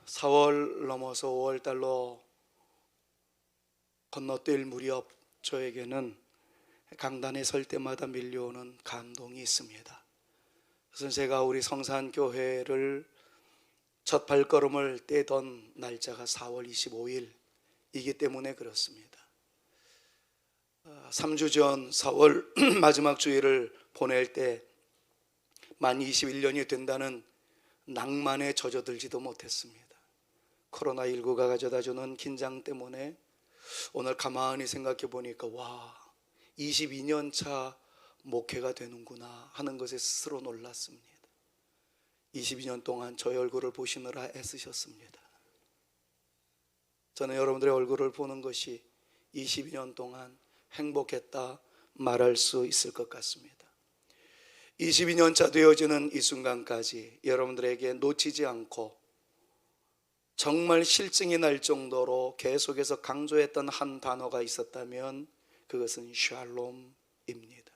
4월 넘어서 5월 달로 건너뛸 무렵 저에게는 강단에 설 때마다 밀려오는 감동이 있습니다. 그래서 제가 우리 성산교회를 첫 발걸음을 떼던 날짜가 4월 25일이기 때문에 그렇습니다. 3주 전 4월 마지막 주일을 보낼 때 만 21년이 된다는 낭만에 젖어들지도 못했습니다. 코로나19가 가져다주는 긴장 때문에 오늘 가만히 생각해 보니까 22년 차 목회가 되는구나 하는 것에 스스로 놀랐습니다. 22년 동안 저의 얼굴을 보시느라 애쓰셨습니다. 저는 여러분들의 얼굴을 보는 것이 22년 동안 행복했다 말할 수 있을 것 같습니다. 22년 차 되어지는 이 순간까지 여러분들에게 놓치지 않고 정말 실증이 날 정도로 계속해서 강조했던 한 단어가 있었다면 그것은 샬롬입니다.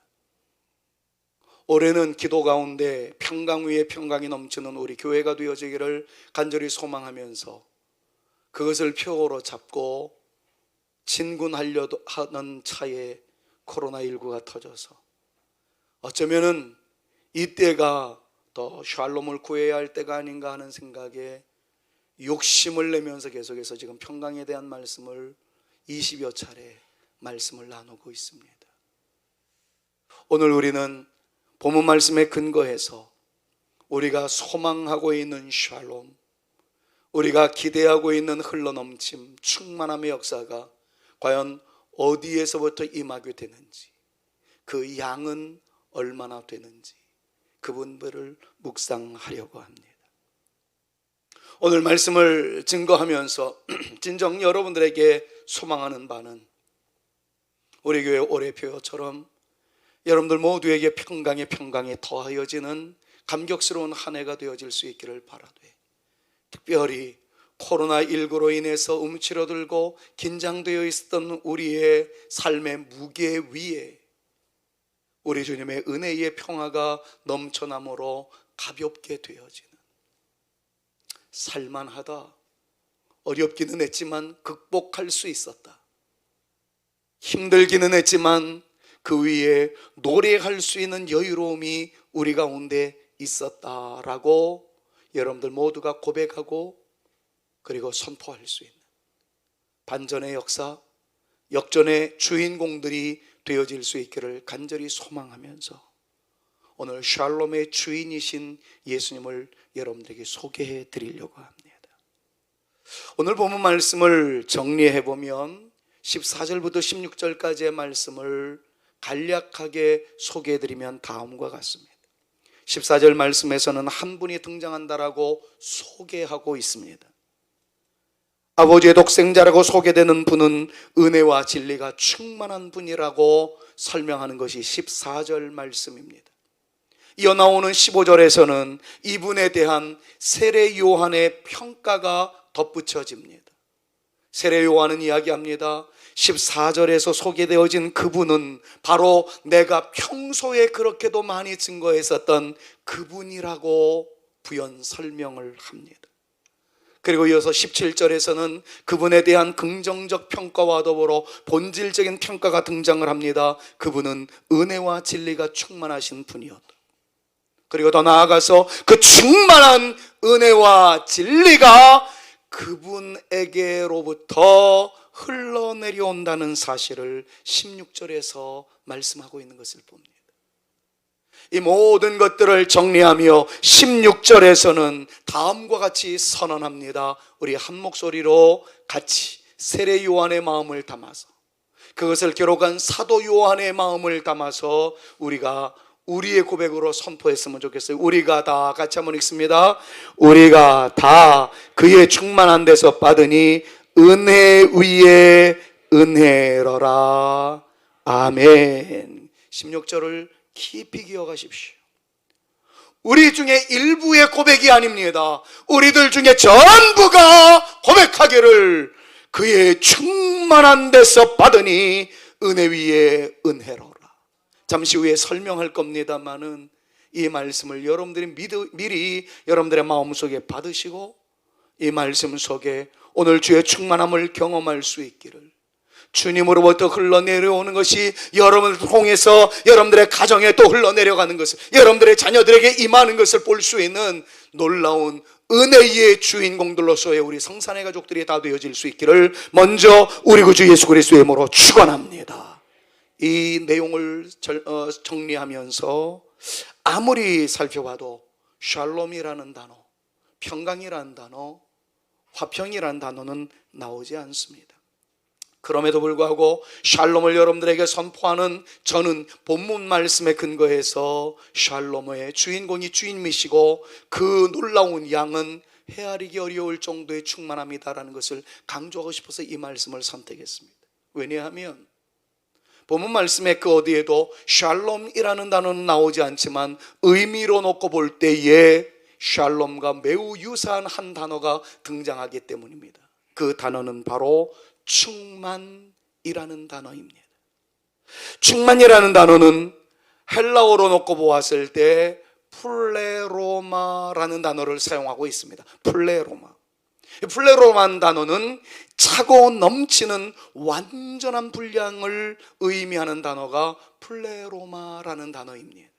올해는 기도 가운데 평강 위에 평강이 넘치는 우리 교회가 되어지기를 간절히 소망하면서 그것을 표어로 잡고 진군하려 하는 차에 코로나19가 터져서 어쩌면은 이때가 더 샬롬을 구해야 할 때가 아닌가 하는 생각에 욕심을 내면서 계속해서 지금 평강에 대한 말씀을 20여 차례 말씀을 나누고 있습니다. 오늘 우리는 본문 말씀에 근거해서 우리가 소망하고 있는 샬롬, 우리가 기대하고 있는 흘러넘침, 충만함의 역사가 과연 어디에서부터 임하게 되는지, 그 양은 얼마나 되는지 그 분들을 묵상하려고 합니다. 오늘 말씀을 증거하면서 진정 여러분들에게 소망하는 바는 우리 교회 올해 표처럼 여러분들 모두에게 평강에 더하여지는 감격스러운 한 해가 되어질 수 있기를 바라되, 특별히 코로나19로 인해서 움츠러들고 긴장되어 있었던 우리의 삶의 무게 위에 우리 주님의 은혜의 평화가 넘쳐남으로 가볍게 되어지는, 살만하다, 어렵기는 했지만 극복할 수 있었다, 힘들기는 했지만 그 위에 노래할 수 있는 여유로움이 우리 가운데 있었다라고 여러분들 모두가 고백하고 그리고 선포할 수 있는 반전의 역사, 역전의 주인공들이 되어질 수 있기를 간절히 소망하면서 오늘 샬롬의 주인이신 예수님을 여러분들에게 소개해 드리려고 합니다. 오늘 본문 말씀을 정리해 보면 14절부터 16절까지의 말씀을 간략하게 소개해 드리면 다음과 같습니다. 14절 말씀에서는 한 분이 등장한다라고 소개하고 있습니다. 아버지의 독생자라고 소개되는 분은 은혜와 진리가 충만한 분이라고 설명하는 것이 14절 말씀입니다. 이어 나오는 15절에서는 이분에 대한 세례 요한의 평가가 덧붙여집니다. 세례 요한은 이야기합니다. 14절에서 소개되어진 그분은 바로 내가 평소에 그렇게도 많이 증거했었던 그분이라고 부연 설명을 합니다. 그리고 이어서 17절에서는 그분에 대한 긍정적 평가와 더불어 본질적인 평가가 등장을 합니다. 그분은 은혜와 진리가 충만하신 분이었다. 그리고 더 나아가서 그 충만한 은혜와 진리가 그분에게로부터 흘러내려온다는 사실을 16절에서 말씀하고 있는 것을 봅니다. 이 모든 것들을 정리하며 16절에서는 다음과 같이 선언합니다. 우리 한 목소리로 같이 세례 요한의 마음을 담아서, 그것을 기록한 사도 요한의 마음을 담아서 우리가 우리의 고백으로 선포했으면 좋겠어요. 우리가 다 같이 한번 읽습니다. 우리가 다 그의 충만한 데서 받으니 은혜 위에 은혜로라. 아멘. 16절을 깊이 기억하십시오. 우리 중에 일부의 고백이 아닙니다. 우리들 중에 전부가 고백하기를 그의 충만한 데서 받으니 은혜 위에 은혜로라. 잠시 후에 설명할 겁니다만은 이 말씀을 여러분들이 미리 여러분들의 마음속에 받으시고 이 말씀 속에 오늘 주의 충만함을 경험할 수 있기를, 주님으로부터 흘러내려오는 것이 여러분을 통해서 여러분들의 가정에 또 흘러내려가는 것을, 여러분들의 자녀들에게 임하는 것을 볼 수 있는 놀라운 은혜의 주인공들로서의 우리 성산의 가족들이 다 되어질 수 있기를 먼저 우리 구주 예수 그리스도의 이름으로 축원합니다. 이 내용을 정리하면서 아무리 살펴봐도 샬롬이라는 단어, 평강이라는 단어, 화평이라는 단어는 나오지 않습니다. 그럼에도 불구하고 샬롬을 여러분들에게 선포하는 저는 본문 말씀에 근거해서 샬롬의 주인공이 주님이시고 그 놀라운 양은 헤아리기 어려울 정도의 충만함이다라는 것을 강조하고 싶어서 이 말씀을 선택했습니다. 왜냐하면 본문 말씀에 그 어디에도 샬롬이라는 단어는 나오지 않지만 의미로 놓고 볼 때에 샬롬과 매우 유사한 한 단어가 등장하기 때문입니다. 그 단어는 바로 충만이라는 단어입니다. 충만이라는 단어는 헬라어로 놓고 보았을 때 플레로마라는 단어를 사용하고 있습니다. 플레로마는 단어는 차고 넘치는 완전한 분량을 의미하는 단어가 플레로마라는 단어입니다.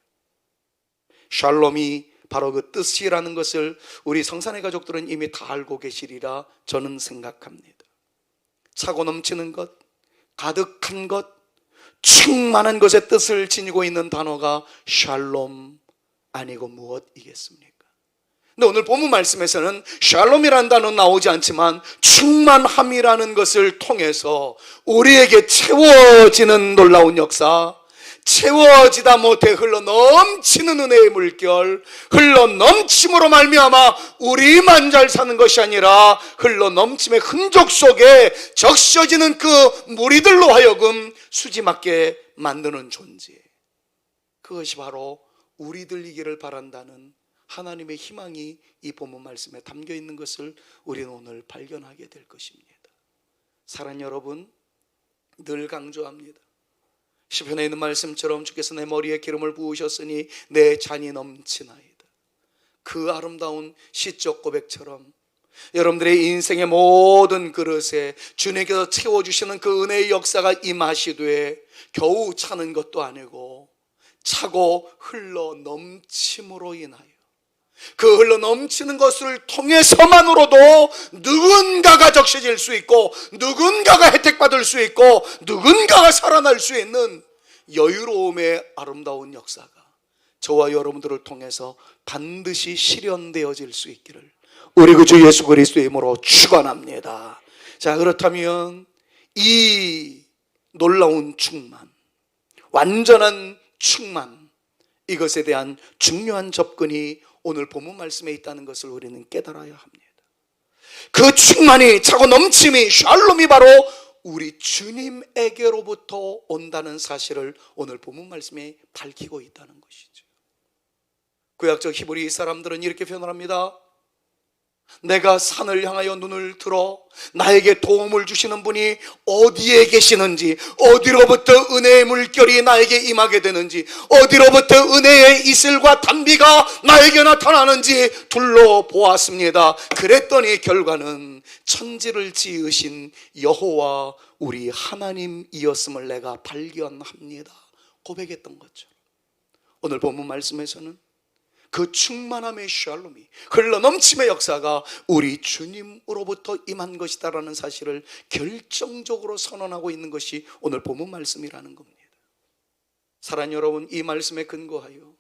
샬롬이 바로 그 뜻이라는 것을 우리 성산의 가족들은 이미 다 알고 계시리라 저는 생각합니다. 차고 넘치는 것, 가득한 것, 충만한 것의 뜻을 지니고 있는 단어가 샬롬 아니고 무엇이겠습니까? 근데 오늘 본문 말씀에서는 샬롬이라는 단어는 나오지 않지만 충만함이라는 것을 통해서 우리에게 채워지는 놀라운 역사, 채워지다 못해 흘러넘치는 은혜의 물결, 흘러넘침으로 말미암아 우리만 잘 사는 것이 아니라 흘러넘침의 흔적 속에 적셔지는 그 무리들로 하여금 수지맞게 만드는 존재, 그것이 바로 우리들이기를 바란다는 하나님의 희망이 이 본문 말씀에 담겨 있는 것을 우리는 오늘 발견하게 될 것입니다. 사랑하는 여러분, 늘 강조합니다. 시편에 있는 말씀처럼 주께서 내 머리에 기름을 부으셨으니 내 잔이 넘치나이다. 그 아름다운 시적 고백처럼 여러분들의 인생의 모든 그릇에 주님께서 채워주시는 그 은혜의 역사가 임하시되 겨우 차는 것도 아니고 차고 흘러 넘침으로 인하여 그 흘러 넘치는 것을 통해서만으로도 누군가가 적셔질 수 있고 누군가가 혜택받을 수 있고 누군가가 살아날 수 있는 여유로움의 아름다운 역사가 저와 여러분들을 통해서 반드시 실현되어질 수 있기를 우리 구주 예수 그리스도의 이름으로 축원합니다. 자, 그렇다면 이 놀라운 충만, 완전한 충만, 이것에 대한 중요한 접근이 오늘 본문 말씀에 있다는 것을 우리는 깨달아야 합니다. 그 충만이, 차고 넘침이, 샬롬이 바로 우리 주님에게로부터 온다는 사실을 오늘 본문 말씀에 밝히고 있다는 것이죠. 구약적 히브리 사람들은 이렇게 표현합니다. 내가 산을 향하여 눈을 들어 나에게 도움을 주시는 분이 어디에 계시는지, 어디로부터 은혜의 물결이 나에게 임하게 되는지, 어디로부터 은혜의 이슬과 단비가 나에게 나타나는지 둘러보았습니다. 그랬더니 결과는 천지를 지으신 여호와 우리 하나님이었음을 내가 발견합니다. 고백했던 거죠. 오늘 본문 말씀에서는 그 충만함의 샬롬이, 흘러넘침의 역사가 우리 주님으로부터 임한 것이다라는 사실을 결정적으로 선언하고 있는 것이 오늘 본문 말씀이라는 겁니다. 사랑하는 여러분, 이 말씀에 근거하여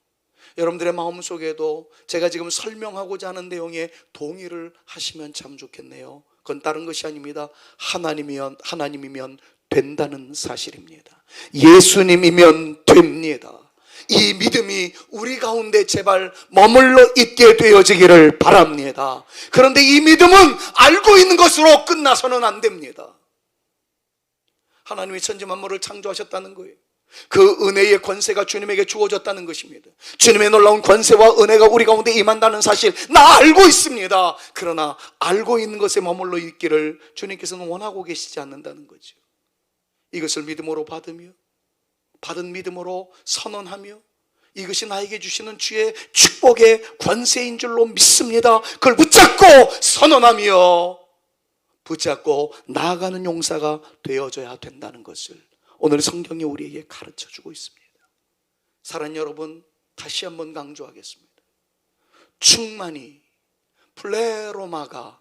여러분들의 마음속에도 제가 지금 설명하고자 하는 내용에 동의를 하시면 참 좋겠네요. 그건 다른 것이 아닙니다. 하나님이면 된다는 사실입니다. 예수님이면 됩니다. 이 믿음이 우리 가운데 제발 머물러 있게 되어지기를 바랍니다. 그런데 이 믿음은 알고 있는 것으로 끝나서는 안 됩니다. 하나님이 천지 만물을 창조하셨다는 거예요. 그 은혜의 권세가 주님에게 주어졌다는 것입니다. 주님의 놀라운 권세와 은혜가 우리 가운데 임한다는 사실 나 알고 있습니다. 그러나 알고 있는 것에 머물러 있기를 주님께서는 원하고 계시지 않는다는 거죠. 이것을 믿음으로 받으며, 받은 믿음으로 선언하며 이것이 나에게 주시는 주의 축복의 권세인 줄로 믿습니다. 그걸 붙잡고 선언하며 붙잡고 나아가는 용사가 되어져야 된다는 것을 오늘 성경이 우리에게 가르쳐주고 있습니다. 사랑하는 여러분, 다시 한번 강조하겠습니다. 충만이, 플레로마가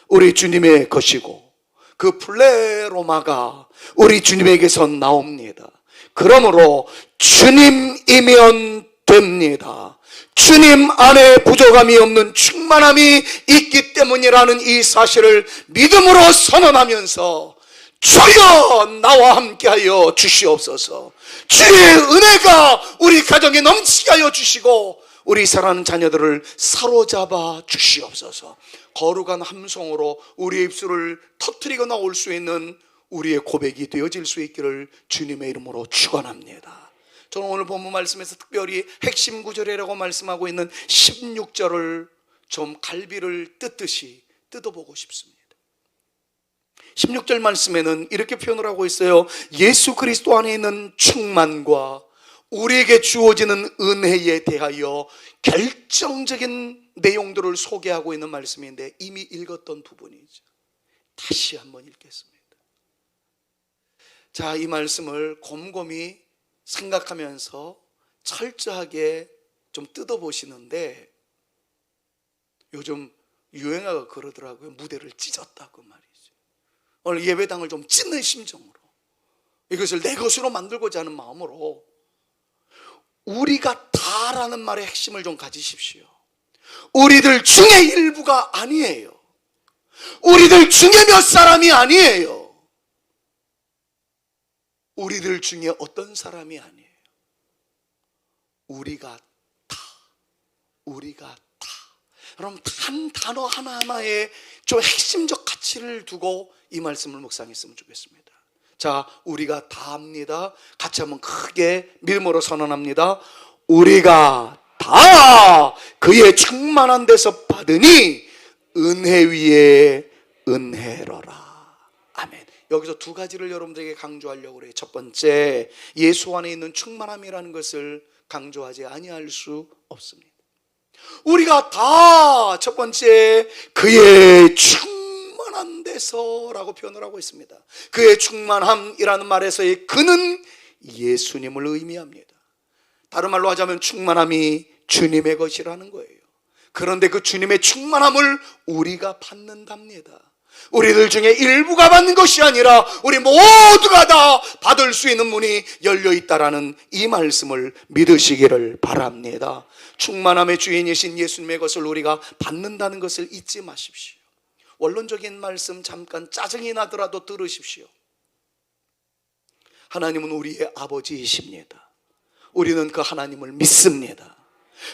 우리 주님의 것이고 그 플레로마가 우리 주님에게서 나옵니다. 그러므로 주님이면 됩니다. 주님 안에 부족함이 없는 충만함이 있기 때문이라는 이 사실을 믿음으로 선언하면서 주여 나와 함께하여 주시옵소서. 주의 은혜가 우리 가정에 넘치게 하여 주시고 우리 사랑하는 자녀들을 사로잡아 주시옵소서. 거룩한 함성으로 우리의 입술을 터뜨리고 나올 수 있는 우리의 고백이 되어질 수 있기를 주님의 이름으로 축원합니다. 저는 오늘 본문 말씀에서 특별히 핵심 구절이라고 말씀하고 있는 16절을 좀 갈비를 뜯듯이 뜯어보고 싶습니다. 16절 말씀에는 이렇게 표현을 하고 있어요. 예수 그리스도 안에 있는 충만과 우리에게 주어지는 은혜에 대하여 결정적인 내용들을 소개하고 있는 말씀인데 이미 읽었던 부분이죠. 다시 한번 읽겠습니다. 자, 이 말씀을 곰곰이 생각하면서 철저하게 좀 뜯어보시는데 요즘 유행어가 그러더라고요. 무대를 찢었다고 말이죠. 오늘 예배당을 좀 찢는 심정으로 이것을 내 것으로 만들고자 하는 마음으로 우리가 다라는 말의 핵심을 좀 가지십시오. 우리들 중에 일부가 아니에요. 우리들 중에 몇 사람이 아니에요. 우리들 중에 어떤 사람이 아니에요. 우리가 다. 그럼 한 단어 하나하나에 좀 핵심적 가치를 두고 이 말씀을 묵상했으면 좋겠습니다. 자, 우리가 다 합니다. 같이 한번 크게 믿음으로 선언합니다. 우리가 다 그의 충만한 데서 받으니 은혜 위에 은혜로라. 아멘. 여기서 두 가지를 여러분들에게 강조하려고 그래요. 첫 번째, 예수 안에 있는 충만함이라는 것을 강조하지 아니할 수 없습니다. 우리가 다 첫 번째 그의 충만한 데서라고 표현을 하고 있습니다. 그의 충만함이라는 말에서의 그는 예수님을 의미합니다. 다른 말로 하자면 충만함이 주님의 것이라는 거예요. 그런데 그 주님의 충만함을 우리가 받는답니다. 우리들 중에 일부가 받는 것이 아니라 우리 모두가 다 받을 수 있는 문이 열려있다라는 이 말씀을 믿으시기를 바랍니다. 충만함의 주인이신 예수님의 것을 우리가 받는다는 것을 잊지 마십시오. 원론적인 말씀 잠깐 짜증이 나더라도 들으십시오. 하나님은 우리의 아버지이십니다. 우리는 그 하나님을 믿습니다.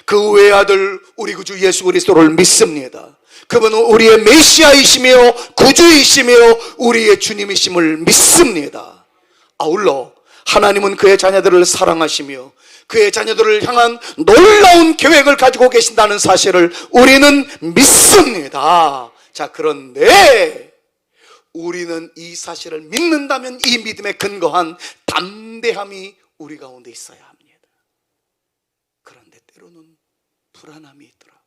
그 외아들 우리 구주 예수 그리스도를 믿습니다. 그분은 우리의 메시아이시며 구주이시며 우리의 주님이심을 믿습니다. 아울러 하나님은 그의 자녀들을 사랑하시며 그의 자녀들을 향한 놀라운 계획을 가지고 계신다는 사실을 우리는 믿습니다. 자, 그런데 우리는 이 사실을 믿는다면 이 믿음에 근거한 담대함이 우리 가운데 있어야 합니다. 그런데 때로는 불안함이 있더라고요.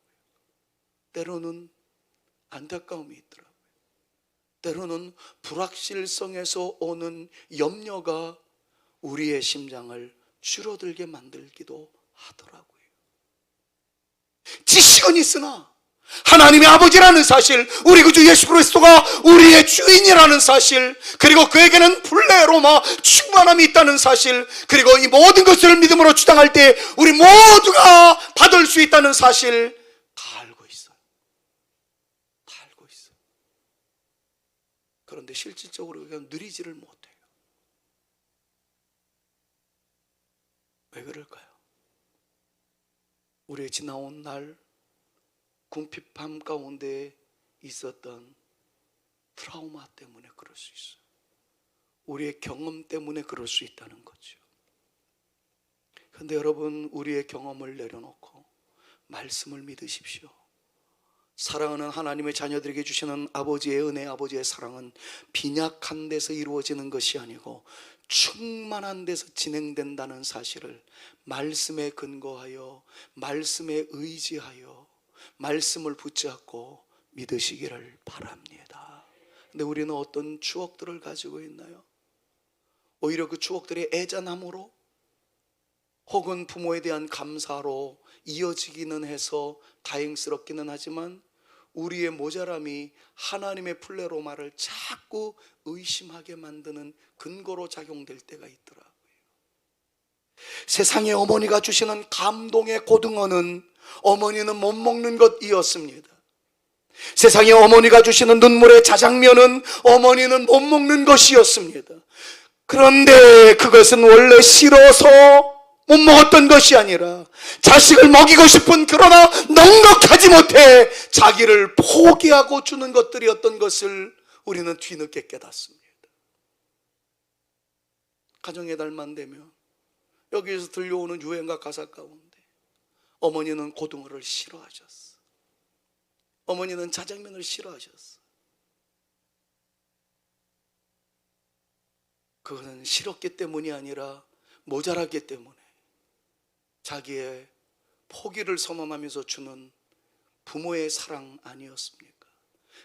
때로는 안타까움이 있더라고요. 때로는 불확실성에서 오는 염려가 우리의 심장을 줄어들게 만들기도 하더라고요. 지식은 있으나 하나님의 아버지라는 사실, 우리 구주 예수 그리스도가 우리의 주인이라는 사실, 그리고 그에게는 플레로마 충만함이 있다는 사실, 그리고 이 모든 것을 믿음으로 주장할 때 우리 모두가 받을 수 있다는 사실 다 알고 있어요. 다 알고 있어요. 그런데 실질적으로 그냥 누리지를 못해요. 왜 그럴까요? 우리의 지나온 날 궁핍함 가운데 있었던 트라우마 때문에 그럴 수 있어요. 우리의 경험 때문에 그럴 수 있다는 거죠. 그런데 여러분, 우리의 경험을 내려놓고 말씀을 믿으십시오. 사랑하는 하나님의 자녀들에게 주시는 아버지의 은혜, 아버지의 사랑은 빈약한 데서 이루어지는 것이 아니고 충만한 데서 진행된다는 사실을 말씀에 근거하여, 말씀에 의지하여, 말씀을 붙잡고 믿으시기를 바랍니다. 근데 우리는 어떤 추억들을 가지고 있나요? 오히려 그 추억들이 애잔함으로 혹은 부모에 대한 감사로 이어지기는 해서 다행스럽기는 하지만 우리의 모자람이 하나님의 플레로마를 자꾸 의심하게 만드는 근거로 작용될 때가 있더라고요. 세상의 어머니가 주시는 감동의 고등어는 어머니는 못 먹는 것이었습니다. 세상의 어머니가 주시는 눈물의 자장면은 어머니는 못 먹는 것이었습니다. 그런데 그것은 원래 싫어서 못 먹었던 것이 아니라 자식을 먹이고 싶은, 그러나 넉넉하지 못해 자기를 포기하고 주는 것들이었던 것을 우리는 뒤늦게 깨닫습니다. 가정의 달만 되면 여기에서 들려오는 유행가 가사 가운데 어머니는 고등어를 싫어하셨어. 어머니는 자장면을 싫어하셨어. 그것은 싫었기 때문이 아니라 모자랐기 때문에 자기의 포기를 선언하면서 주는 부모의 사랑 아니었습니까?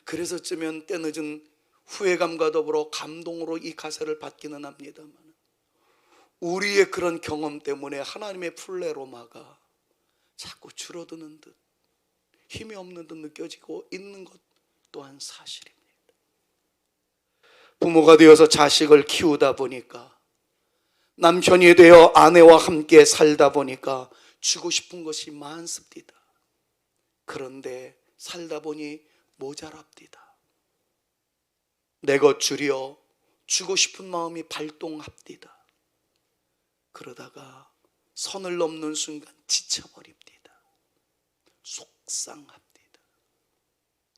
그래서 어쩌면 때늦은 후회감과 더불어 감동으로 이 가사를 받기는 합니다만 우리의 그런 경험 때문에 하나님의 플레로마가 자꾸 줄어드는 듯, 힘이 없는 듯 느껴지고 있는 것 또한 사실입니다. 부모가 되어서 자식을 키우다 보니까, 남편이 되어 아내와 함께 살다 보니까 주고 싶은 것이 많습니다. 그런데 살다 보니 모자랍디다. 내 것 주려 주고 싶은 마음이 발동합디다. 그러다가 선을 넘는 순간 지쳐버립니다. 속상합니다.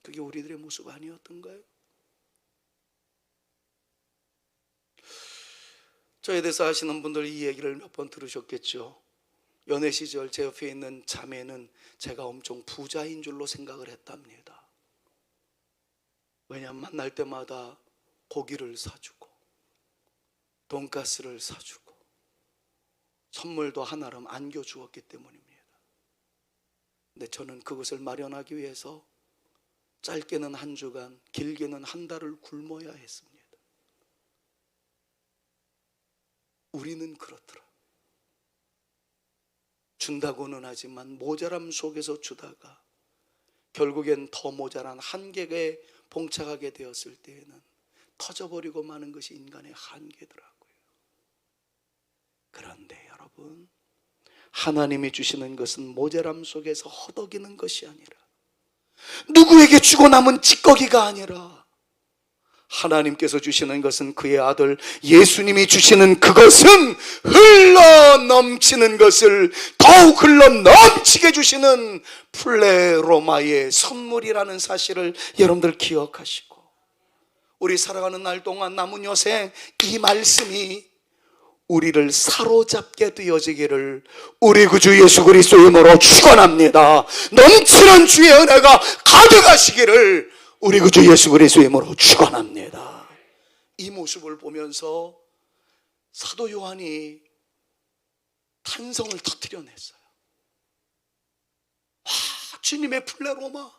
그게 우리들의 모습 아니었던가요? 저에 대해서 아시는 분들 이 얘기를 몇 번 들으셨겠죠. 연애 시절 제 옆에 있는 자매는 제가 엄청 부자인 줄로 생각을 했답니다. 왜냐하면 만날 때마다 고기를 사주고 돈가스를 사주고 선물도 하나름 안겨주었기 때문입니다. 근데 저는 그것을 마련하기 위해서 짧게는 한 주간, 길게는 한 달을 굶어야 했습니다. 우리는 그렇더라. 준다고는 하지만 모자람 속에서 주다가 결국엔 더 모자란 한계에 봉착하게 되었을 때에는 터져버리고 마는 것이 인간의 한계더라고요. 그런데 여러분, 하나님이 주시는 것은 모자람 속에서 허덕이는 것이 아니라, 누구에게 주고 남은 찌꺼기가 아니라, 하나님께서 주시는 것은 그의 아들 예수님이 주시는 그것은 흘러 넘치는 것을 더욱 흘러 넘치게 주시는 플레로마의 선물이라는 사실을 여러분들 기억하시고, 우리 살아가는 날 동안 남은 여생 이 말씀이 우리를 사로잡게 되어지기를 우리 구주 예수 그리스도의 이름으로 축원합니다. 넘치는 주의 은혜가 가득하시기를 우리 구주 예수 그리스도의 이름으로 축원합니다. 이 모습을 보면서 사도 요한이 탄성을 터뜨려냈어요. 주님의 플레로마,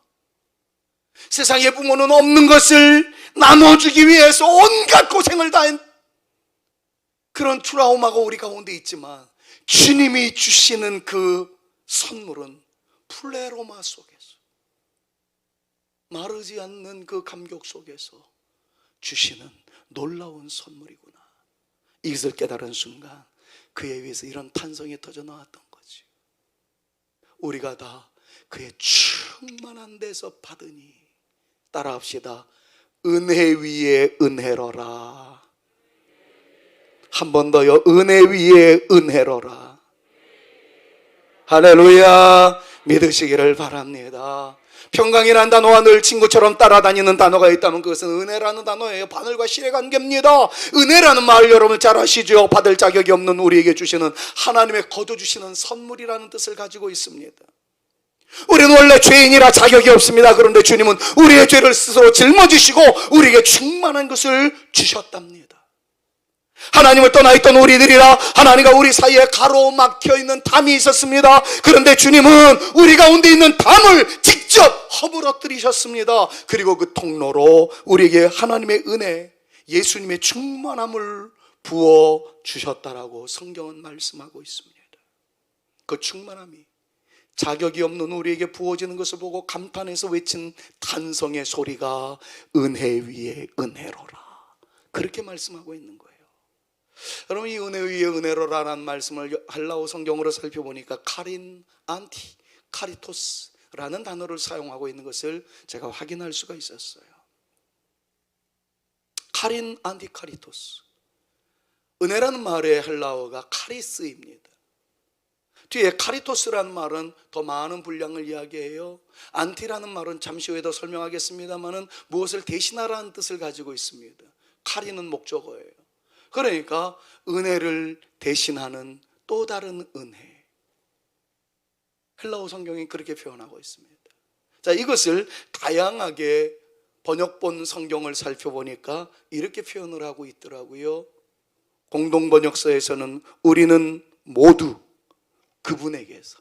세상의 부모는 없는 것을 나눠주기 위해서 온갖 고생을 다한 그런 트라우마가 우리 가운데 있지만, 주님이 주시는 그 선물은 플레로마 속에서, 마르지 않는 그 감격 속에서 주시는 놀라운 선물이구나. 이것을 깨달은 순간 그에 의해서 이런 탄성이 터져 나왔던 거지. 우리가 다 그의 충만한 데서 받으니, 따라합시다. 은혜 위에 은혜로라. 한 번 더요. 은혜 위에 은혜로라. 할렐루야. 믿으시기를 바랍니다. 평강이라는 단어와 늘 친구처럼 따라다니는 단어가 있다면 그것은 은혜라는 단어예요. 바늘과 실의 관계입니다. 은혜라는 말 여러분 잘 아시죠? 받을 자격이 없는 우리에게 주시는 하나님의 거둬주시는 선물이라는 뜻을 가지고 있습니다. 우리는 원래 죄인이라 자격이 없습니다. 그런데 주님은 우리의 죄를 스스로 짊어지시고 우리에게 충만한 것을 주셨답니다. 하나님을 떠나 있던 우리들이라 하나님과 우리 사이에 가로막혀 있는 담이 있었습니다. 그런데 주님은 우리 가운데 있는 담을 직접 허물어뜨리셨습니다. 그리고 그 통로로 우리에게 하나님의 은혜, 예수님의 충만함을 부어 주셨다라고 성경은 말씀하고 있습니다. 그 충만함이 자격이 없는 우리에게 부어지는 것을 보고 감탄해서 외친 탄성의 소리가 은혜 위에 은혜로라, 그렇게 말씀하고 있는 거예요. 여러분, 이 은혜 위에 은혜로라는 말씀을 헬라어 성경으로 살펴보니까 카린, 안티, 카리토스라는 단어를 사용하고 있는 것을 제가 확인할 수가 있었어요. 카린, 안티, 카리토스. 은혜라는 말의 헬라어가 카리스입니다. 뒤에 카리토스라는 말은 더 많은 분량을 이야기해요. 안티라는 말은 잠시 후에 더 설명하겠습니다만은 무엇을 대신하라는 뜻을 가지고 있습니다. 카리는 목적어예요. 그러니까 은혜를 대신하는 또 다른 은혜, 헬라어 성경이 그렇게 표현하고 있습니다. 자, 이것을 다양하게 번역본 성경을 살펴보니까 이렇게 표현을 하고 있더라고요. 공동번역서에서는 우리는 모두 그분에게서,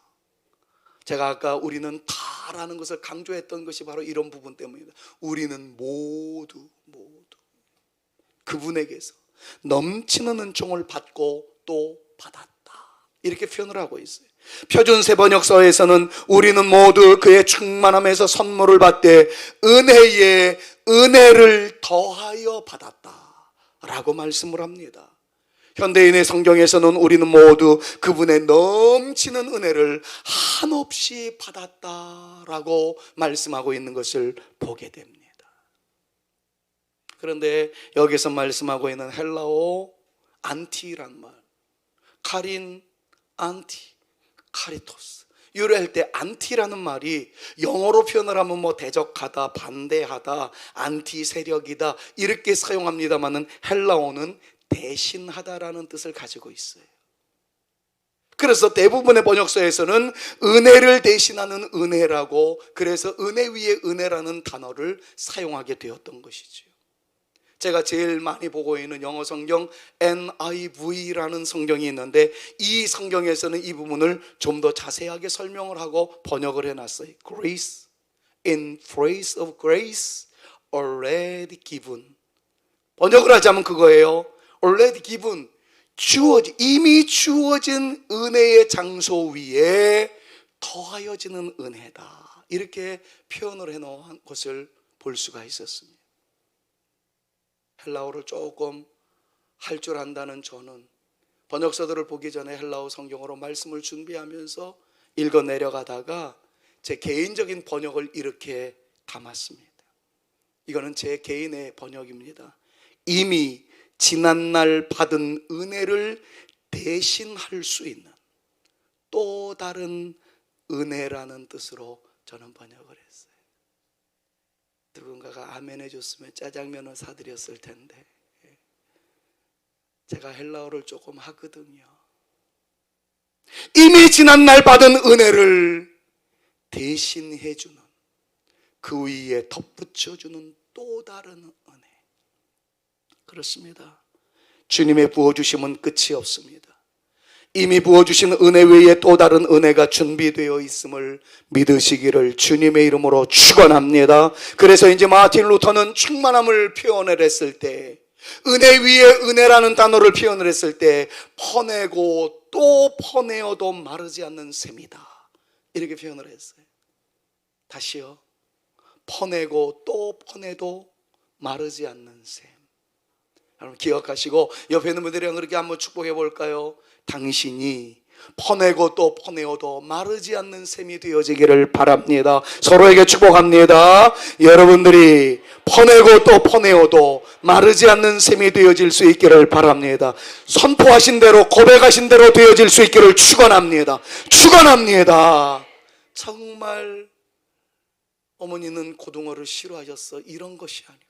제가 아까 우리는 다라는 것을 강조했던 것이 바로 이런 부분 때문입니다. 우리는 모두 그분에게서 넘치는 은총을 받고 또 받았다, 이렇게 표현을 하고 있어요. 표준세 번역서에서는 우리는 모두 그의 충만함에서 선물을 받되 은혜에 은혜를 더하여 받았다 라고 말씀을 합니다. 현대인의 성경에서는 우리는 모두 그분의 넘치는 은혜를 한없이 받았다라고 말씀하고 있는 것을 보게 됩니다. 그런데 여기서 말씀하고 있는 헬라어 안티란 말, 카린, 안티, 카리토스, 이럴 때 안티라는 말이 영어로 표현을 하면 뭐 대적하다, 반대하다, 안티 세력이다 이렇게 사용합니다만은 헬라어는 대신하다라는 뜻을 가지고 있어요. 그래서 대부분의 번역서에서는 은혜를 대신하는 은혜라고, 그래서 은혜 위에 은혜라는 단어를 사용하게 되었던 것이죠. 제가 제일 많이 보고 있는 영어 성경 NIV라는 성경이 있는데 이 성경에서는 이 부분을 좀 더 자세하게 설명을 하고 번역을 해놨어요. Grace in place of grace already given. 번역을 하자면 그거예요. already given, 이미 주어진 은혜의 장소 위에 더하여지는 은혜다, 이렇게 표현을 해놓은 것을 볼 수가 있었습니다. 헬라어를 조금 할 줄 안다는 저는 번역서들을 보기 전에 헬라어 성경으로 말씀을 준비하면서 읽어 내려가다가 제 개인적인 번역을 이렇게 담았습니다. 이거는 제 개인의 번역입니다. 이미 지난날 받은 은혜를 대신할 수 있는 또 다른 은혜라는 뜻으로 저는 번역을 했어요. 누군가가 아멘 해줬으면 짜장면을 사드렸을 텐데 제가 헬라어를 조금 하거든요. 이미 지난날 받은 은혜를 대신해주는, 그 위에 덧붙여주는 또 다른 은혜. 그렇습니다. 주님의 부어주심은 끝이 없습니다. 이미 부어주신 은혜 외에 또 다른 은혜가 준비되어 있음을 믿으시기를 주님의 이름으로 축원합니다. 그래서 이제 마틴 루터는 충만함을 표현을 했을 때, 은혜 위에 은혜라는 단어를 표현을 했을 때, 퍼내고 또 퍼내어도 마르지 않는 샘이다, 이렇게 표현을 했어요. 다시요. 퍼내고 또 퍼내도 마르지 않는 샘. 여러분 기억하시고 옆에 있는 분들이랑 그렇게 한번 축복해 볼까요? 당신이 퍼내고 또 퍼내어도 마르지 않는 샘이 되어지기를 바랍니다. 서로에게 축복합니다. 여러분들이 퍼내고 또 퍼내어도 마르지 않는 샘이 되어질 수 있기를 바랍니다. 선포하신 대로, 고백하신 대로 되어질 수 있기를 축원합니다. 축원합니다. 정말 어머니는 고등어를 싫어하셨어, 이런 것이 아니고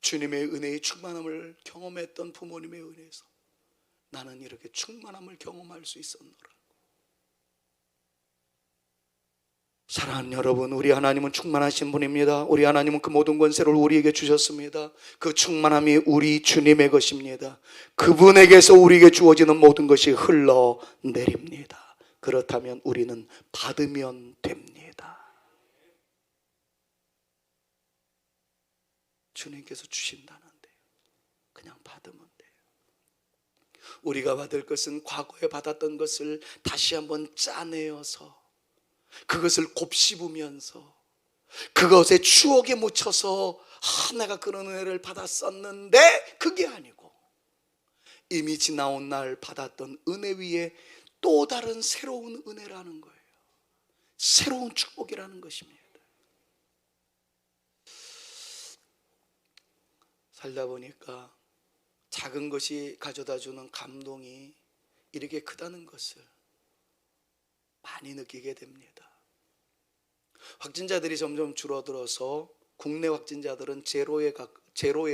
주님의 은혜의 충만함을 경험했던 부모님의 은혜에서 나는 이렇게 충만함을 경험할 수 있었노라. 사랑하는 여러분, 우리 하나님은 충만하신 분입니다. 우리 하나님은 그 모든 권세를 우리에게 주셨습니다. 그 충만함이 우리 주님의 것입니다. 그분에게서 우리에게 주어지는 모든 것이 흘러내립니다. 그렇다면 우리는 받으면 됩니다. 주님께서 주신다는데 그냥 받으면 돼요. 우리가 받을 것은 과거에 받았던 것을 다시 한번 짜내어서 그것을 곱씹으면서 그것의 추억에 묻혀서 내가 그런 은혜를 받았었는데 그게 아니고 이미 지나온 날 받았던 은혜 위에 또 다른 새로운 은혜라는 거예요. 새로운 축복이라는 것입니다. 살다 보니까 작은 것이 가져다주는 감동이 이렇게 크다는 것을 많이 느끼게 됩니다. 확진자들이 점점 줄어들어서 국내 확진자들은 제로에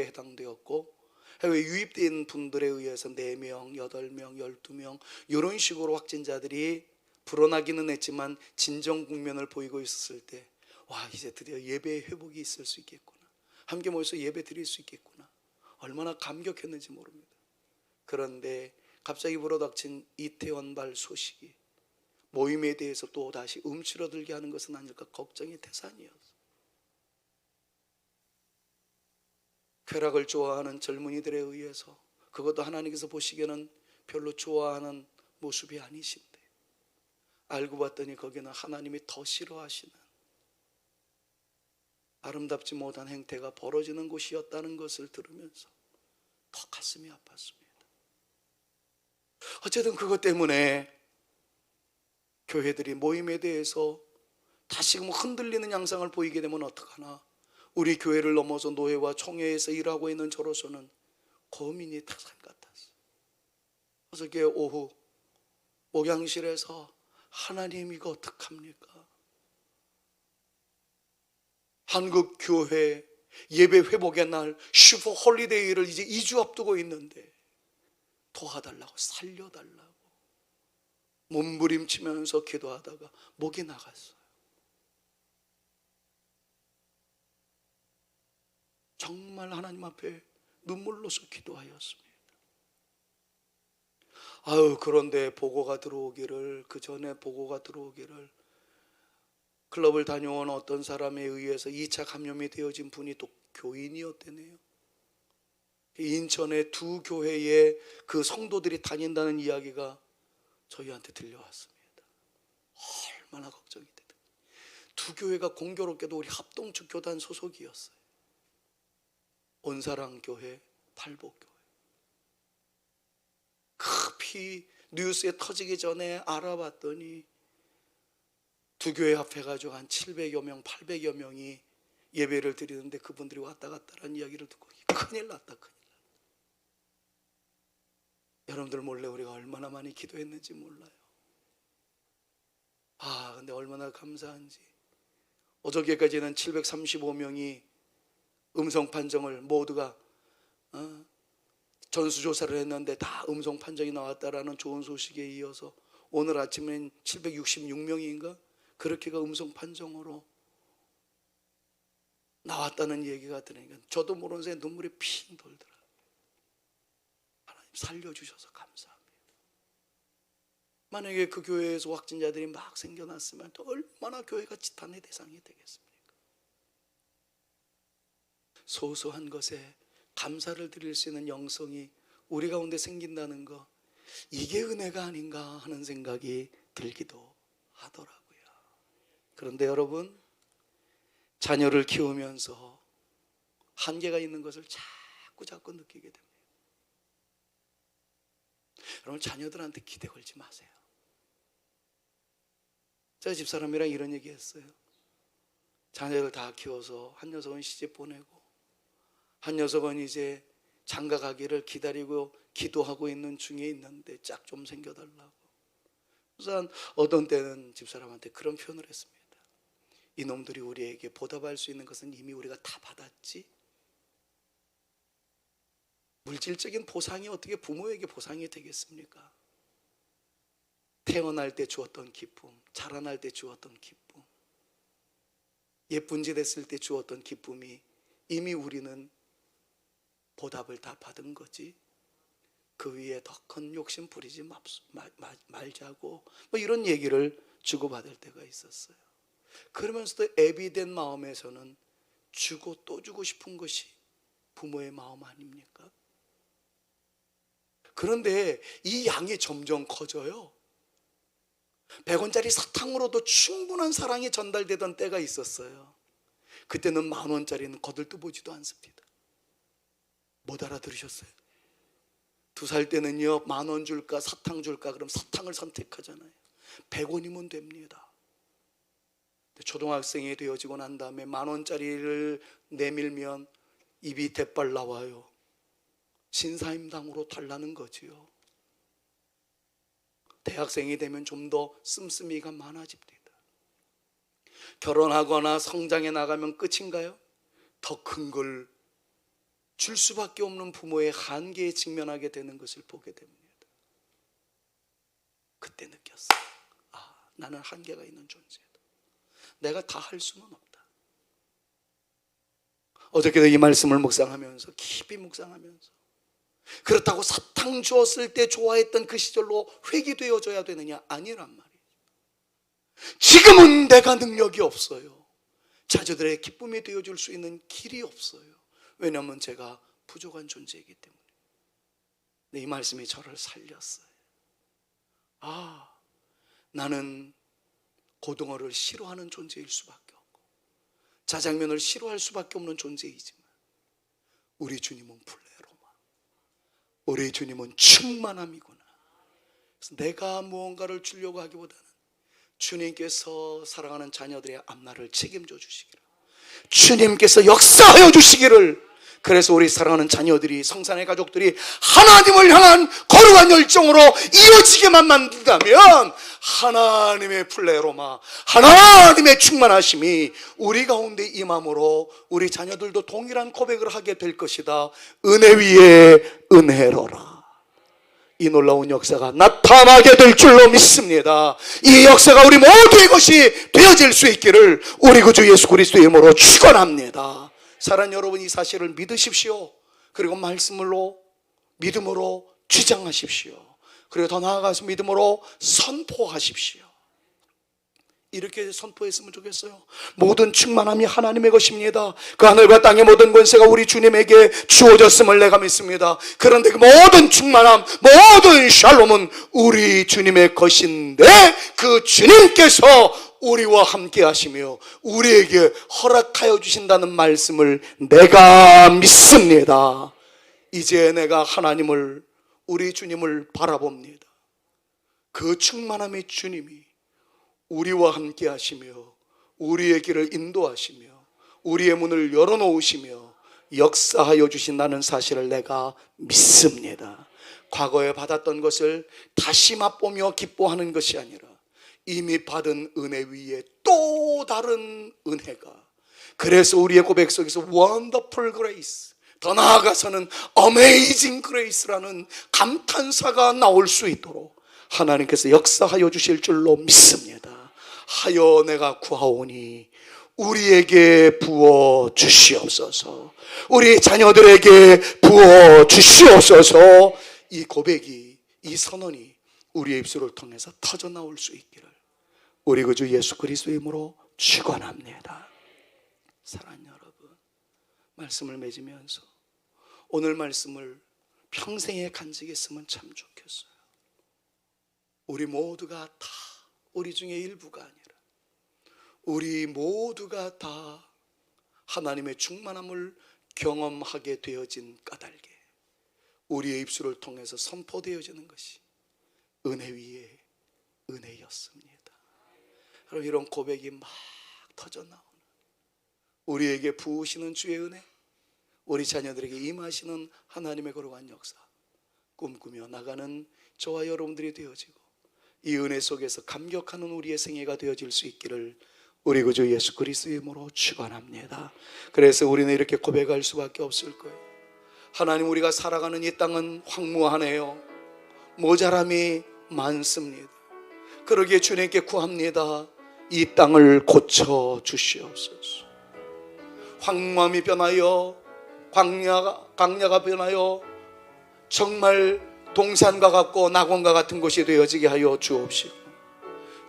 해당되었고 해외 유입된 분들에 의해서 4명, 8명, 12명 이런 식으로 확진자들이 불어나기는 했지만 진정 국면을 보이고 있었을 때 와, 이제 드디어 예배의 회복이 있을 수 있겠구나, 함께 모여서 예배 드릴 수 있겠구나, 얼마나 감격했는지 모릅니다. 그런데 갑자기 불어닥친 이태원발 소식이 모임에 대해서 또 다시 움츠러들게 하는 것은 아닐까 걱정이 태산이었어. 쾌락을 좋아하는 젊은이들에 의해서, 그것도 하나님께서 보시기에는 별로 좋아하는 모습이 아니신데 알고 봤더니 거기는 하나님이 더 싫어하시는 아름답지 못한 행태가 벌어지는 곳이었다는 것을 들으면서 더 가슴이 아팠습니다. 어쨌든 그것 때문에 교회들이 모임에 대해서 다시금 흔들리는 양상을 보이게 되면 어떡하나, 우리 교회를 넘어서 노회와 총회에서 일하고 있는 저로서는 고민이 태산 같았어요. 어저께 오후 목양실에서 하나님 이거 어떡합니까? 한국 교회 예배 회복의 날 슈퍼 홀리데이를 이제 2주 앞두고 있는데 도와달라고, 살려달라고 몸부림치면서 기도하다가 목이 나갔어요. 정말 하나님 앞에 눈물로서 기도하였습니다. 그런데 보고가 들어오기를, 그 전에 보고가 들어오기를 클럽을 다녀온 어떤 사람에 의해서 2차 감염이 되어진 분이 또 교인이었대네요. 인천의 두 교회에 그 성도들이 다닌다는 이야기가 저희한테 들려왔습니다. 얼마나 걱정이 되든. 두 교회가 공교롭게도 우리 합동축 교단 소속이었어요. 온사랑교회, 팔복교회. 급히 뉴스에 터지기 전에 알아봤더니 두 교회 합해가지고 한 700여 명, 800여 명이 예배를 드리는데 그분들이 왔다 갔다라는 이야기를 듣고 큰일 났다, 큰일 났다. 여러분들 몰래 우리가 얼마나 많이 기도했는지 몰라요. 근데 얼마나 감사한지. 어저께까지는 735명이 음성 판정을 모두가 전수조사를 했는데 다 음성 판정이 나왔다라는 좋은 소식에 이어서 오늘 아침엔 766명인가 그렇게가 음성 판정으로 나왔다는 얘기가 들으니까 저도 모르는 새에 눈물이 핑 돌더라고요. 하나님 살려주셔서 감사합니다. 만약에 그 교회에서 확진자들이 막 생겨났으면 또 얼마나 교회가 지탄의 대상이 되겠습니까? 소소한 것에 감사를 드릴 수 있는 영성이 우리 가운데 생긴다는 거, 이게 은혜가 아닌가 하는 생각이 들기도 하더라고요. 그런데 여러분, 자녀를 키우면서 한계가 있는 것을 자꾸 느끼게 됩니다. 여러분, 자녀들한테 기대 걸지 마세요. 제가 집사람이랑 이런 얘기 했어요. 자녀를 다 키워서 한 녀석은 시집 보내고 한 녀석은 이제 장가 가기를 기다리고 기도하고 있는 중에 있는데 짝 좀 생겨달라고. 그래서 어떤 때는 집사람한테 그런 표현을 했습니다. 이놈들이 우리에게 보답할 수 있는 것은 이미 우리가 다 받았지. 물질적인 보상이 어떻게 부모에게 보상이 되겠습니까? 태어날 때 주었던 기쁨, 자라날 때 주었던 기쁨, 예쁜 짓 했을 때 주었던 기쁨이 이미 우리는 보답을 다 받은 거지, 그 위에 더 큰 욕심 부리지 말자고 뭐 이런 얘기를 주고받을 때가 있었어요. 그러면서도 애비된 마음에서는 주고 또 주고 싶은 것이 부모의 마음 아닙니까? 그런데 이 양이 점점 커져요. 100원짜리 사탕으로도 충분한 사랑이 전달되던 때가 있었어요. 그때는 10,000원짜리는 거들떠 보지도 않습니다. 못 알아들으셨어요? 2살 때는요, 10,000원 줄까 사탕 줄까 그럼 사탕을 선택하잖아요. 100원이면 됩니다. 초등학생이 되어지고 난 다음에 10,000원짜리를 내밀면 입이 대빨 나와요. 신사임당으로 달라는 거지요. 대학생이 되면 좀 더 씀씀이가 많아집니다. 결혼하거나 성장해 나가면 끝인가요? 더 큰 걸 줄 수밖에 없는 부모의 한계에 직면하게 되는 것을 보게 됩니다. 그때 느꼈어요. 나는 한계가 있는 존재다. 내가 다 할 수는 없다. 어저께도 이 말씀을 묵상하면서, 깊이 묵상하면서, 그렇다고 사탕 주었을 때 좋아했던 그 시절로 회귀되어져야 되느냐? 아니란 말이에요. 지금은 내가 능력이 없어요. 자녀들의 기쁨이 되어줄 수 있는 길이 없어요. 왜냐하면 제가 부족한 존재이기 때문에. 근데 이 말씀이 저를 살렸어요. 나는 고등어를 싫어하는 존재일 수밖에 없고 자장면을 싫어할 수밖에 없는 존재이지만 우리 주님은 플레로마, 우리 주님은 충만함이구나. 그래서 내가 무언가를 주려고 하기보다는 주님께서 사랑하는 자녀들의 앞날을 책임져 주시기를, 주님께서 역사하여 주시기를, 그래서 우리 사랑하는 자녀들이, 성산의 가족들이 하나님을 향한 거룩한 열정으로 이어지게만 만든다면 하나님의 플레로마, 하나님의 충만하심이 우리 가운데 임함으로 우리 자녀들도 동일한 고백을 하게 될 것이다. 은혜 위에 은혜로라. 이 놀라운 역사가 나타나게 될 줄로 믿습니다. 이 역사가 우리 모두의 것이 되어질 수 있기를 우리 구주 예수 그리스도의 이름으로 축원합니다. 사랑하는 여러분, 이 사실을 믿으십시오. 그리고 말씀으로, 믿음으로 주장하십시오. 그리고 더 나아가서 믿음으로 선포하십시오. 이렇게 선포했으면 좋겠어요. 모든 충만함이 하나님의 것입니다. 그 하늘과 땅의 모든 권세가 우리 주님에게 주어졌음을 내가 믿습니다. 그런데 그 모든 충만함, 모든 샬롬은 우리 주님의 것인데 그 주님께서 우리와 함께 하시며 우리에게 허락하여 주신다는 말씀을 내가 믿습니다. 이제 내가 하나님을, 우리 주님을 바라봅니다. 그 충만함의 주님이 우리와 함께 하시며 우리의 길을 인도하시며 우리의 문을 열어놓으시며 역사하여 주신다는 사실을 내가 믿습니다. 과거에 받았던 것을 다시 맛보며 기뻐하는 것이 아니라 이미 받은 은혜 위에 또 다른 은혜가, 그래서 우리의 고백 속에서 Wonderful Grace, 더 나아가서는 Amazing Grace라는 감탄사가 나올 수 있도록 하나님께서 역사하여 주실 줄로 믿습니다. 하여 내가 구하오니 우리에게 부어 주시옵소서, 우리 자녀들에게 부어 주시옵소서. 이 고백이, 이 선언이 우리의 입술을 통해서 터져 나올 수 있기를 우리 구주 예수 그리스도의 이름으로 축원합니다. 사랑하는 여러분, 말씀을 맺으면서 오늘 말씀을 평생에 간직했으면 참 좋겠어요. 우리 모두가 다, 우리 중에 일부가 아니라 우리 모두가 다 하나님의 충만함을 경험하게 되어진 까닭에 우리의 입술을 통해서 선포되어지는 것이 은혜 위에 은혜였습니다. 그럼 이런 고백이 막 터져나오는, 우리에게 부으시는 주의 은혜, 우리 자녀들에게 임하시는 하나님의 거룩한 역사 꿈꾸며 나가는 저와 여러분들이 되어지고 이 은혜 속에서 감격하는 우리의 생애가 되어질 수 있기를 우리 구주 예수 그리스도의 이름으로 축원합니다. 그래서 우리는 이렇게 고백할 수밖에 없을 거예요. 하나님, 우리가 살아가는 이 땅은 황무하네요. 모자람이 많습니다. 그러기에 주님께 구합니다. 이 땅을 고쳐 주시옵소서. 황무함이 변하여 광야가 변하여 정말 동산과 같고 낙원과 같은 곳이 되어지게 하여 주옵시고,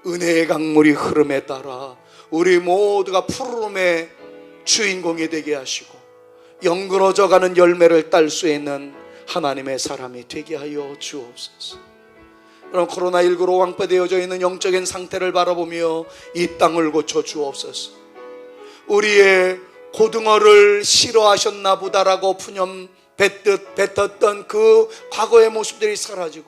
은혜의 강물이 흐름에 따라 우리 모두가 푸르름의 주인공이 되게 하시고 영그러져가는 열매를 딸 수 있는 하나님의 사람이 되게 하여 주옵소서. 그럼 코로나19로 왕따되어져 있는 영적인 상태를 바라보며 이 땅을 고쳐 주옵소서. 우리의 고등어를 싫어하셨나 보다라고 푸념 뱉었던 그 과거의 모습들이 사라지고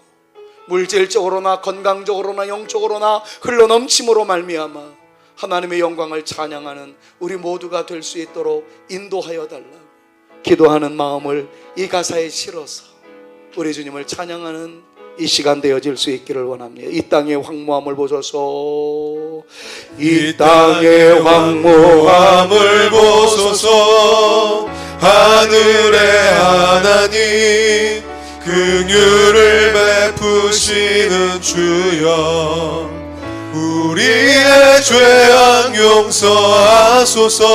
물질적으로나 건강적으로나 영적으로나 흘러넘침으로 말미암아 하나님의 영광을 찬양하는 우리 모두가 될 수 있도록 인도하여 달라고 기도하는 마음을 이 가사에 실어서 우리 주님을 찬양하는 이 시간 되어질 수 있기를 원합니다. 이 땅의 황무함을 보소서. 이 땅의 황무함을 보소서. 하늘의 하나님 긍휼을 베푸시는 주여, 우리의 죄악 용서하소서.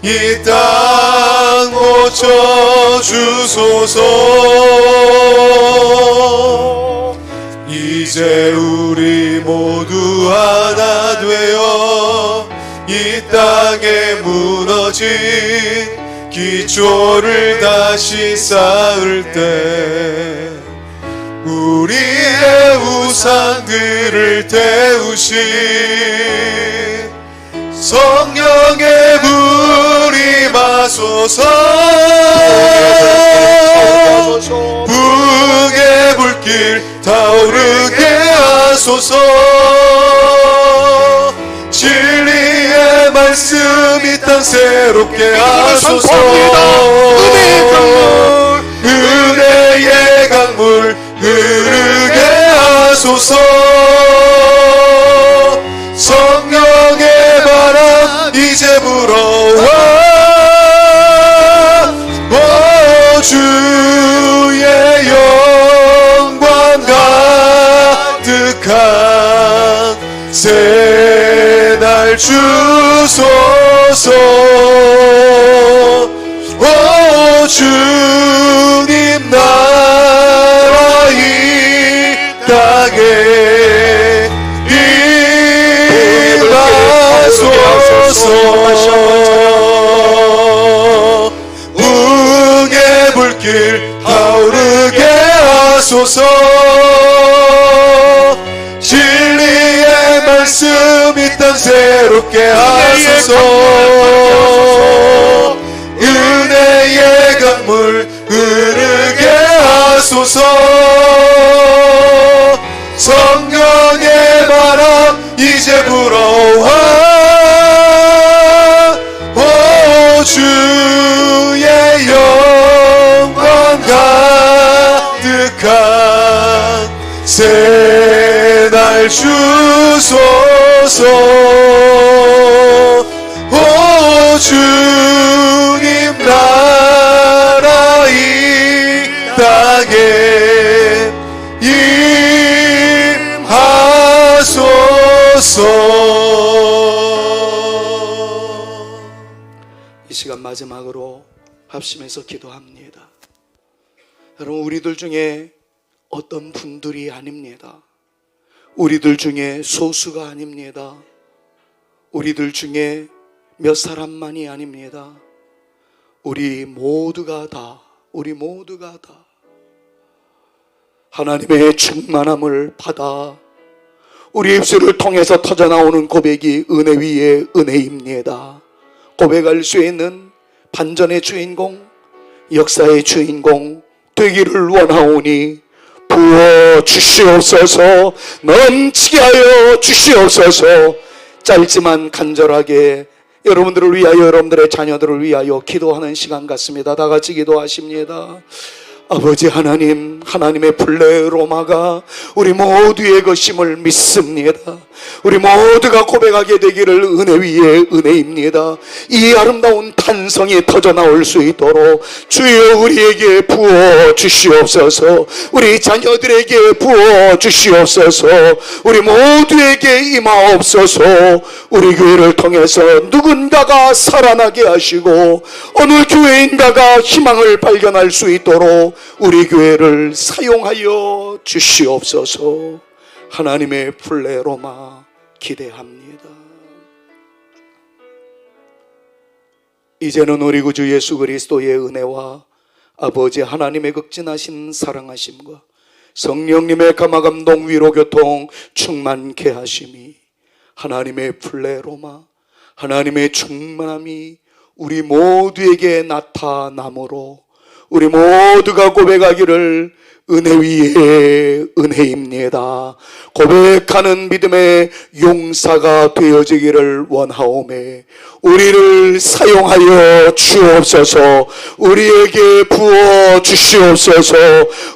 이 땅 고쳐주소서. 이제 우리 모두 하나 되어 이 땅에 무너진 기초를 다시 쌓을 때 우리의 우상들을 태우신 성령의 불이 마소서. 북의 불길 타오르게 하소서. 진리의 말씀 이 땅 새롭게 하소서. 은혜의 강물 흐르게 하소서. 성령의 바람 이제 불어와. 주의 영광 가득한 새날 주소서. 주님 나라 이 땅에 임하소서. 북의 불길 타오르게 하소서. 진리의 말씀 이 땅 새롭게 하소서. 은혜의 강물 흐르게 하소서. 성령의 바람 이제 불어와. 주의 영광 가득한 새날 주소서. 주님 나라 이 땅에 임하소서. 이 시간 마지막으로 합심해서 기도합니다. 여러분, 우리들 중에 어떤 분들이 아닙니다. 우리들 중에 소수가 아닙니다. 우리들 중에 몇 사람만이 아닙니다. 우리 모두가 다 하나님의 충만함을 받아 우리 입술을 통해서 터져나오는 고백이 은혜 위에 은혜입니다. 고백할 수 있는 반전의 주인공, 역사의 주인공 되기를 원하오니 부어 주시옵소서. 넘치게 하여 주시옵소서. 짧지만 간절하게 여러분들을 위하여, 여러분들의 자녀들을 위하여 기도하는 시간 같습니다. 다 같이 기도하십니다. 아버지 하나님, 하나님의 플레로마가 우리 모두의 것임을 믿습니다. 우리 모두가 고백하게 되기를 은혜 위에 은혜입니다. 이 아름다운 탄성이 터져 나올 수 있도록 주여 우리에게 부어 주시옵소서. 우리 자녀들에게 부어 주시옵소서. 우리 모두에게 임하옵소서. 우리 교회를 통해서 누군가가 살아나게 하시고 어느 교회인가가 희망을 발견할 수 있도록 우리 교회를 사용하여 주시옵소서. 하나님의 플레로마 기대합니다. 이제는 우리 구주 예수 그리스도의 은혜와 아버지 하나님의 극진하신 사랑하심과 성령님의 감화감동 위로교통 충만케 하심이 하나님의 플레로마 하나님의 충만함이 우리 모두에게 나타나므로 우리 모두가 고백하기를 은혜 위에 은혜입니다. 고백하는 믿음의 용사가 되어지기를 원하오매 우리를 사용하여 주옵소서. 우리에게 부어 주시옵소서.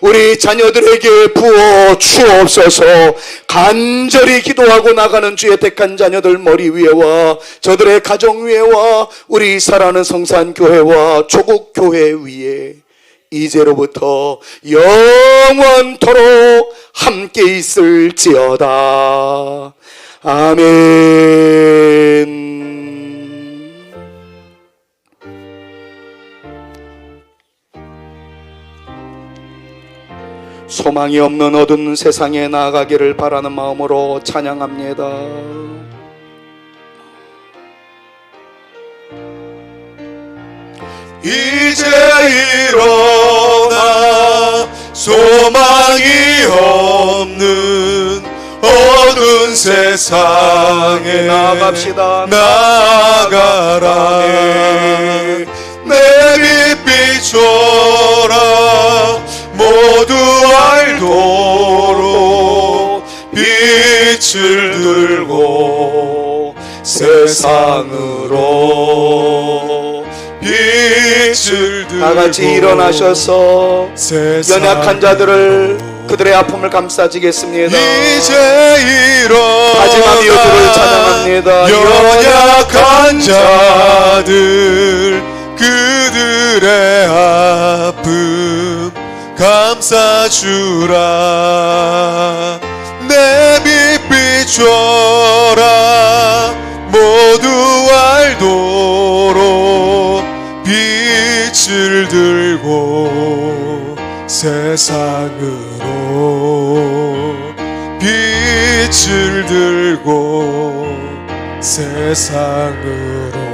우리 자녀들에게 부어 주옵소서. 간절히 기도하고 나가는 주의 택한 자녀들 머리 위에와 저들의 가정 위에와 우리 사랑하는 성산교회와 조국교회 위에 이제로부터 영원토록 함께 있을지어다. 아멘. 소망이 없는 어두운 세상에 나아가기를 바라는 마음으로 찬양합니다. 이제 일어나 소망이 없는 어두운 세상에 나아갑시다. 나아가라. 내 빛 비춰라. 모두 알도록 빛을 들고 세상으로 빛을 들고 다같이 일어나셔서 연약한 자들을 그들의 아픔을 감싸주겠습니다. 이제 일어나 마지막 여주를 찬양합니다. 연약한 자들 그들의 아픔 감싸주라. 내 빛 비춰라. 모두 알도록 빛을 들고 세상으로 빛을 들고 세상으로